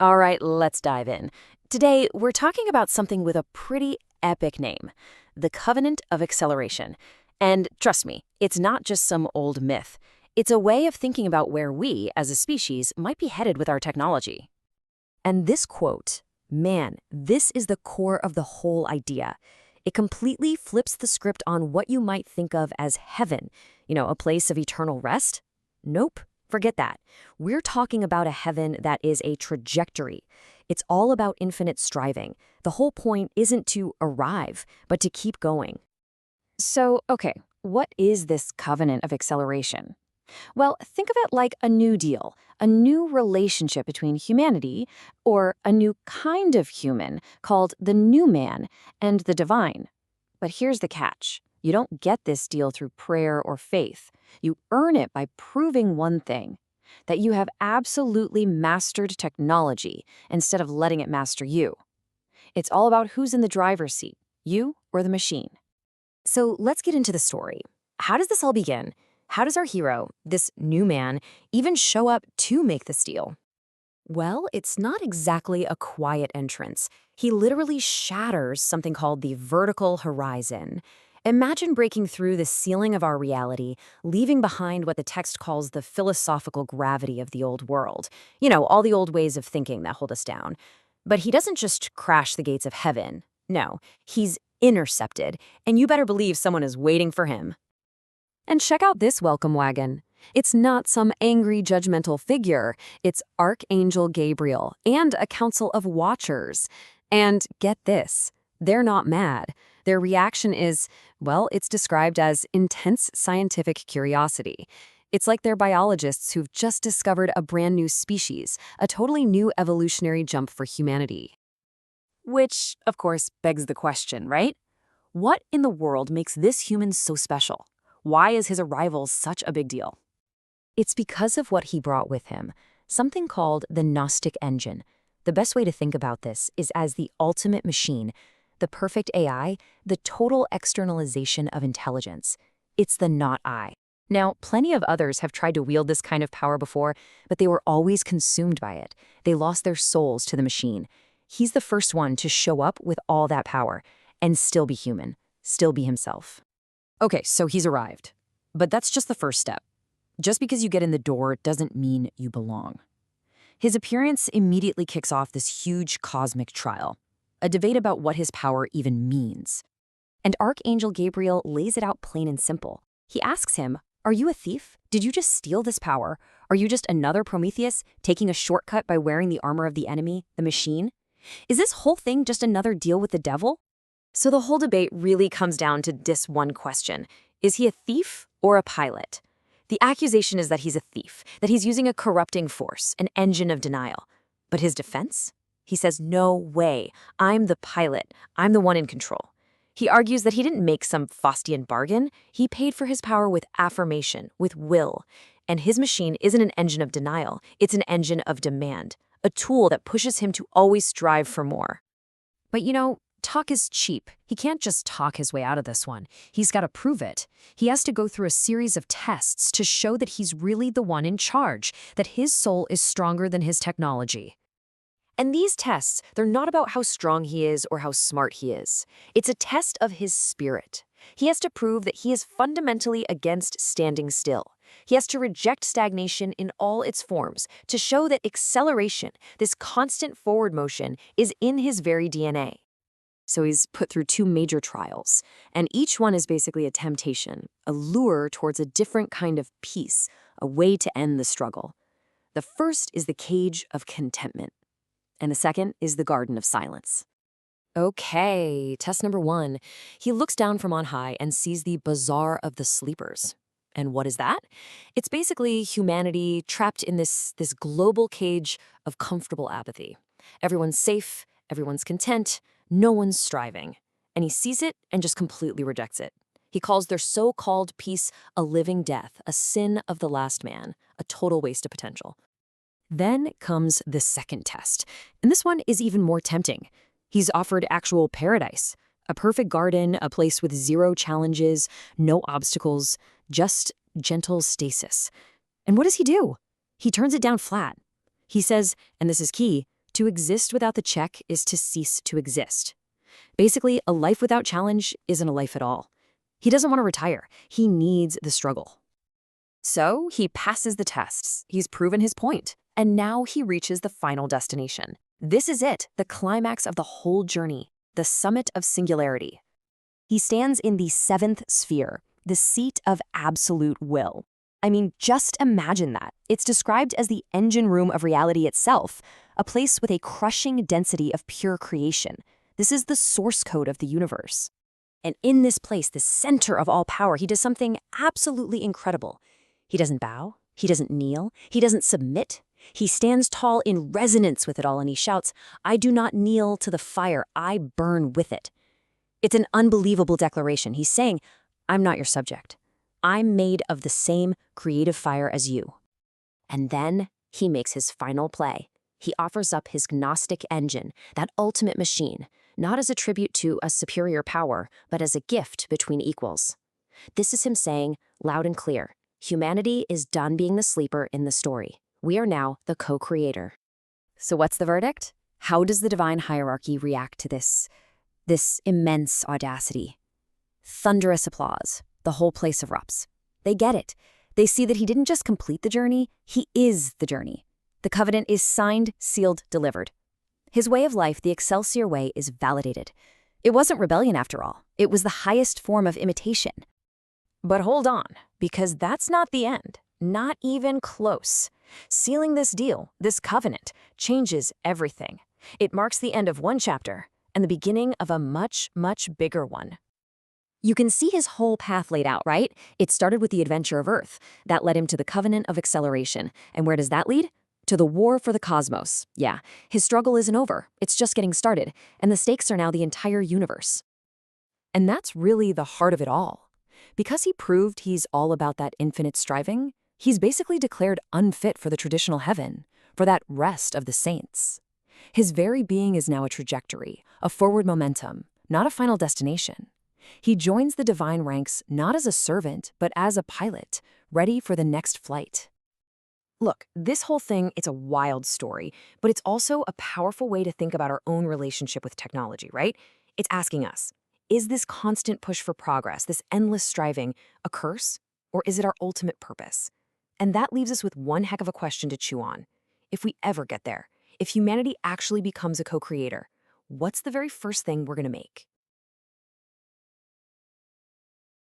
All right, let's dive in. Today, we're talking about something with a pretty epic name, the Covenant of Acceleration. And trust me, it's not just some old myth. It's a way of thinking about where we, as a species, might be headed with our technology. And this quote, man, this is the core of the whole idea. It completely flips the script on what you might think of as heaven, a place of eternal rest. Nope, forget that. We're talking about a heaven that is a trajectory. It's all about infinite striving. The whole point isn't to arrive, but to keep going. So, okay, what is this covenant of acceleration? Well, think of it like a new deal, a new relationship between humanity, or a new kind of human called the new man, and the divine. But here's the catch. You don't get this deal through prayer or faith. You earn it by proving one thing, that you have absolutely mastered technology instead of letting it master you. It's all about who's in the driver's seat, you or the machine. So let's get into the story. How does this all begin? How does our hero, this new man, even show up to make this deal? Well, it's not exactly a quiet entrance. He literally shatters something called the vertical horizon. Imagine breaking through the ceiling of our reality, leaving behind what the text calls the philosophical gravity of the old world. All the old ways of thinking that hold us down. But he doesn't just crash the gates of heaven. No, he's intercepted, and you better believe someone is waiting for him. And check out this welcome wagon. It's not some angry, judgmental figure. It's Archangel Gabriel and a council of watchers. And get this, they're not mad. Their reaction is, well, it's described as intense scientific curiosity. It's like they're biologists who've just discovered a brand new species, a totally new evolutionary jump for humanity. Which, of course, begs the question, right? What in the world makes this human so special? Why is his arrival such a big deal? It's because of what he brought with him, something called the Gnostic Engine. The best way to think about this is as the ultimate machine, the perfect AI, the total externalization of intelligence. It's the not I. Now, plenty of others have tried to wield this kind of power before, but they were always consumed by it. They lost their souls to the machine. He's the first one to show up with all that power and still be human, still be himself. Okay, so he's arrived. But that's just the first step. Just because you get in the door doesn't mean you belong. His appearance immediately kicks off this huge cosmic trial, a debate about what his power even means. And Archangel Gabriel lays it out plain and simple. He asks him, are you a thief? Did you just steal this power? Are you just another Prometheus taking a shortcut by wearing the armor of the enemy, the machine? Is this whole thing just another deal with the devil? So the whole debate really comes down to this one question. Is he a thief or a pilot? The accusation is that he's a thief, that he's using a corrupting force, an engine of denial. But his defense? He says, no way, I'm the pilot, I'm the one in control. He argues that he didn't make some Faustian bargain, he paid for his power with affirmation, with will. And his machine isn't an engine of denial, it's an engine of demand, a tool that pushes him to always strive for more. But talk is cheap. He can't just talk his way out of this one. He's got to prove it. He has to go through a series of tests to show that he's really the one in charge, that his soul is stronger than his technology. And these tests, they're not about how strong he is or how smart he is. It's a test of his spirit. He has to prove that he is fundamentally against standing still. He has to reject stagnation in all its forms to show that acceleration, this constant forward motion, is in his very DNA. So he's put through two major trials, and each one is basically a temptation, a lure towards a different kind of peace, a way to end the struggle. The first is the cage of contentment, and the second is the garden of silence. Okay, test number 1. He looks down from on high and sees the bazaar of the sleepers. And what is that? It's basically humanity trapped in this global cage of comfortable apathy. Everyone's safe, everyone's content, no one's striving. And he sees it and just completely rejects it. He calls their so-called peace a living death, a sin of the last man, a total waste of potential. Then comes the second test, and this one is even more tempting. He's offered actual paradise, a perfect garden, a place with zero challenges, no obstacles, just gentle stasis. And what does he do? He turns it down flat. He says, and this is key, To exist without the check is to cease to exist. Basically, a life without challenge isn't a life at all. He doesn't want to retire. He needs the struggle. So he passes the tests. He's proven his point. And now he reaches the final destination. This is it, the climax of the whole journey, the summit of singularity. He stands in the seventh sphere, the seat of absolute will. I mean, just imagine that. It's described as the engine room of reality itself, a place with a crushing density of pure creation. This is the source code of the universe. And in this place, the center of all power, he does something absolutely incredible. He doesn't bow, he doesn't kneel, he doesn't submit. He stands tall in resonance with it all, and he shouts, "I do not kneel to the fire, I burn with it." It's an unbelievable declaration. He's saying, I'm not your subject. I'm made of the same creative fire as you. And then he makes his final play. He offers up his Gnostic engine, that ultimate machine, not as a tribute to a superior power, but as a gift between equals. This is him saying, loud and clear, humanity is done being the sleeper in the story. We are now the co-creator. So what's the verdict? How does the divine hierarchy react to this immense audacity? Thunderous applause. The whole place erupts. They get it. They see that he didn't just complete the journey, he is the journey. The covenant is signed, sealed, delivered. His way of life, the Excelsior way, is validated. It wasn't rebellion after all. It was the highest form of imitation. But hold on, because that's not the end. Not even close. Sealing this deal, this covenant, changes everything. It marks the end of one chapter and the beginning of a much, much bigger one. You can see his whole path laid out, right? It started with the adventure of Earth. That led him to the covenant of acceleration. And where does that lead? To the war for the cosmos. Yeah, his struggle isn't over. It's just getting started. And the stakes are now the entire universe. And that's really the heart of it all. Because he proved he's all about that infinite striving, he's basically declared unfit for the traditional heaven, for that rest of the saints. His very being is now a trajectory, a forward momentum, not a final destination. He joins the divine ranks not as a servant, but as a pilot, ready for the next flight. Look, this whole thing, it's a wild story, but it's also a powerful way to think about our own relationship with technology, right? It's asking us, is this constant push for progress, this endless striving, a curse, or is it our ultimate purpose? And that leaves us with one heck of a question to chew on. If we ever get there, if humanity actually becomes a co-creator, what's the very first thing we're going to make?